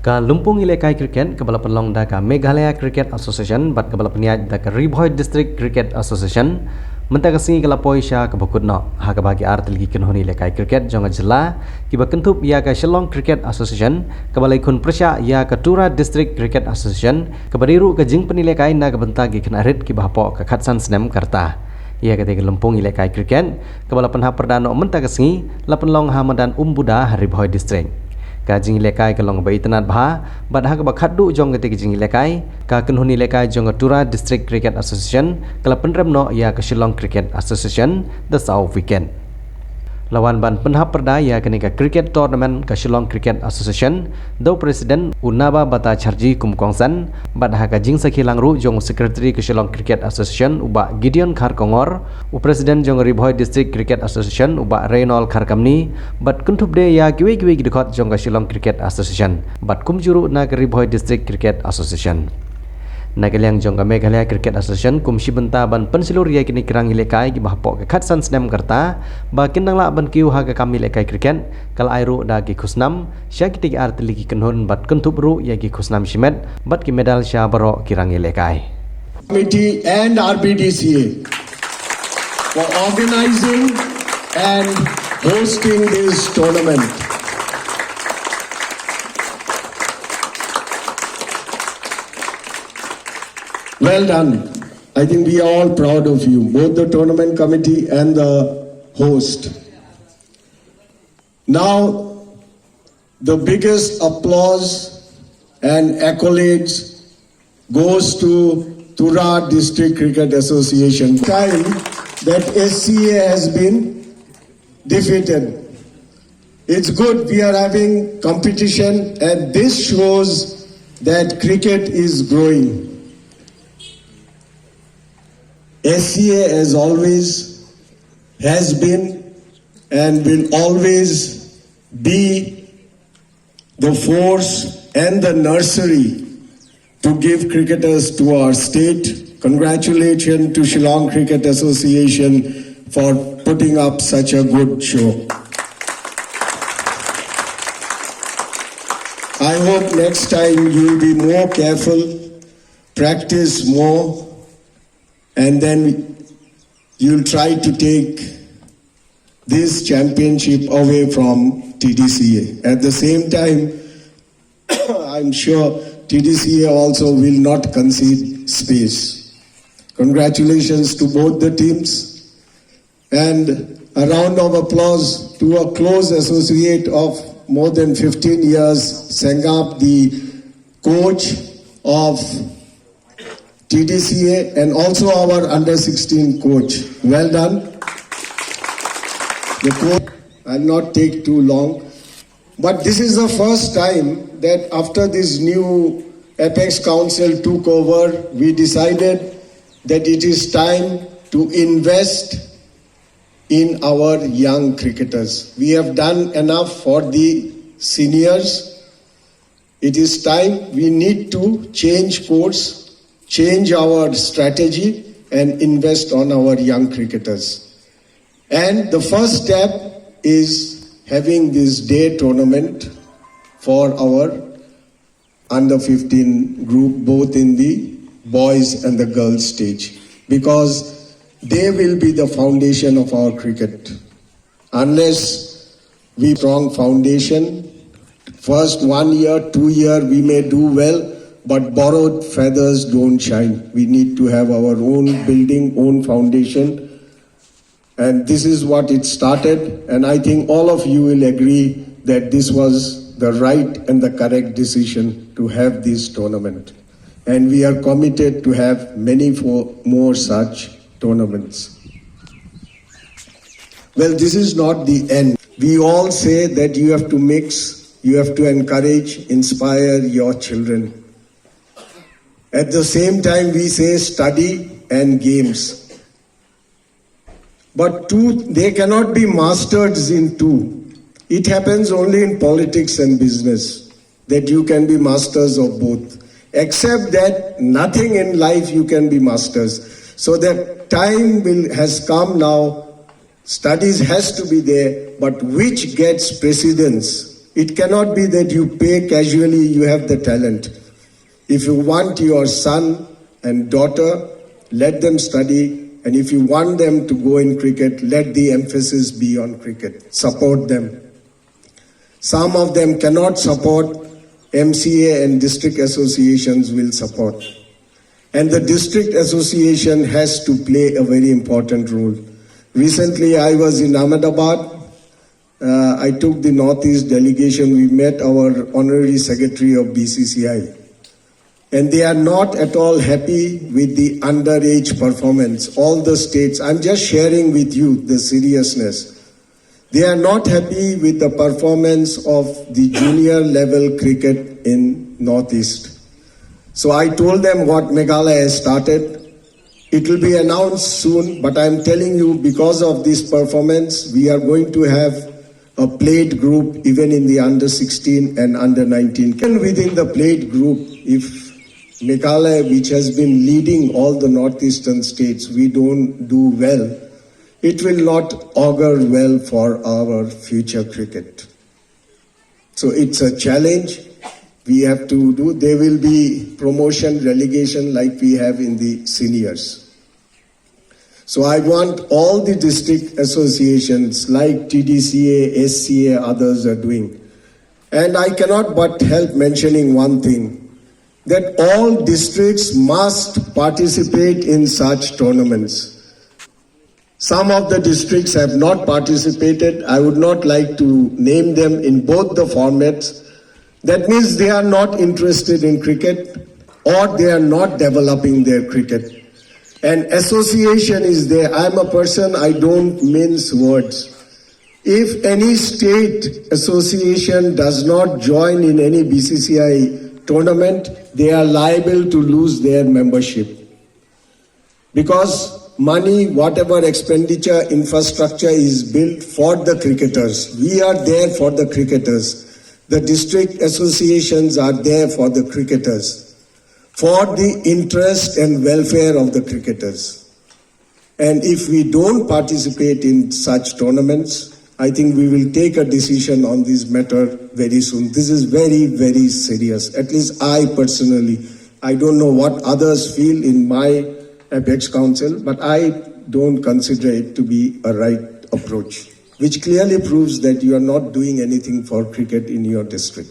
Ka Lympung Lehkai cricket kebala pynlong da ka Meghalaya Cricket Association bat kebala pyniaid da ka Ri Bhoi District Cricket Association menta ka sngi kala poisha ka bakutno Haka bagi artylli kynhun Lehkai cricket jong jylla kiba kynthup iaka Shillong Cricket Association kebala ikhun persya iaka Tura District Cricket Association kebariru ka jing Lehkai na ka benta gi knarit kiba hapo ka khatsan snem karta ia ketika Lympung Lehkai cricket kebala penha perdana menta ka sngi la pynlong hamadan umbuda Ri Bhoi District ka jing Lehkai ka long bai tanat bha bad ha ka bakhaddu jong ketika jing Lehkai ka kynhun Lehkai jong Tura District Cricket Association kala penremno ia ka Shillong Cricket Association the South weekend lawan ban penha perda ia kenika cricket tournament ka Shillong Cricket Association do president unaba bata charji kumkongsan bad ha ka jing sakhi langru jong secretary ka Shillong Cricket Association uba Gideon Khar Kongor u president jong Ri Bhoi District Cricket Association uba Reynol Khar Kamni bad kuntup de ya kiwi gidkhot jong ka Shillong Cricket Association bad kumjuru na ka Ri Bhoi District Cricket Association Nagaliang jong ka Meghalaya Cricket Association kumsi benta ban pensilur ya kini kerang Lehkai ki bahpok ke khatsan snem karta ba kindang la ban kiu ha ka kami Lehkai cricket kal airu da ki khusnam sya kitik artylli ki kynhun bat kuntup ru ya ki khusnam shimet bat ki medal sya baro kirang Lehkai committee and RBDCA for organizing and hosting this tournament. Well done. I think we are all proud of you, both the tournament committee and the host. Now, the biggest applause and accolades goes to Tura District Cricket Association. Time that SCA has been defeated. It's good we are having competition, and this shows that cricket is growing. SCA as always has been and will always be the force and the nursery to give cricketers to our state. Congratulations to Shillong Cricket Association for putting up such a good show. I hope next time you will be more careful, practice more, and then you'll try to take this championship away from TDCA. At the same time, I'm sure TDCA also will not concede space. Congratulations to both the teams, and a round of applause to a close associate of more than 15 years, Sengap, the coach of TDCA, and also our under-16 coach. Well done. The coach, I'll not take too long, but this is the first time that after this new Apex Council took over, we decided that it is time to invest in our young cricketers. We have done enough for the seniors. It is time we need to change course, change our strategy, and invest on our young cricketers. And the first step is having this day tournament for our under-15 group, both in the boys and the girls stage, because they will be the foundation of our cricket. Unless we strong foundation, first 1 year, 2 year, we may do well, but borrowed feathers don't shine. We need to have our own building, own foundation. And this is what it started. And I think all of you will agree that this was the right and the correct decision to have this tournament. And we are committed to have many more such tournaments. Well, this is not the end. We all say that you have to mix, you have to encourage, inspire your children. At the same time, we say study and games. But they cannot be masters in two. It happens only in politics and business that you can be masters of both. Except that nothing in life you can be masters. So that time has come now. Studies has to be there, but which gets precedence It cannot be that you pay casually, you have the talent. If you want your son and daughter, let them study. And if you want them to go in cricket, let the emphasis be on cricket. Support them. Some of them cannot support, MCA and district associations will support. And the district association has to play a very important role. Recently, I was in Ahmedabad. I took the Northeast delegation. We met our honorary secretary of BCCI. And they are not at all happy with the underage performance. All the states, I'm just sharing with you the seriousness. They are not happy with the performance of the junior level cricket in Northeast. So I told them what Meghalaya has started. It will be announced soon, but I'm telling you, because of this performance, we are going to have a plate group even in the under 16 and under 19. And within the plate group, if Meghalaya, which has been leading all the northeastern states, we don't do well, it will not augur well for our future cricket. So it's a challenge we have to do. There will be promotion, relegation like we have in the seniors. So I want all the district associations like TDCA, SCA, others are doing. And I cannot but help mentioning one thing, that all districts must participate in such tournaments. Some of the districts have not participated. I would not like to name them in both the formats. That means they are not interested in cricket or they are not developing their cricket. And association is there. I'm a person, I don't mince words. If any state association does not join in any BCCI tournament, they are liable to lose their membership. Because money, whatever expenditure, infrastructure is built for the cricketers. We are there for the cricketers. The district associations are there for the cricketers, for the interest and welfare of the cricketers. And if we don't participate in such tournaments, I think we will take a decision on this matter very soon. This is very, very serious. At least I personally, I don't know what others feel in my Apex Council, but I don't consider it to be a right approach, which clearly proves that you are not doing anything for cricket in your district.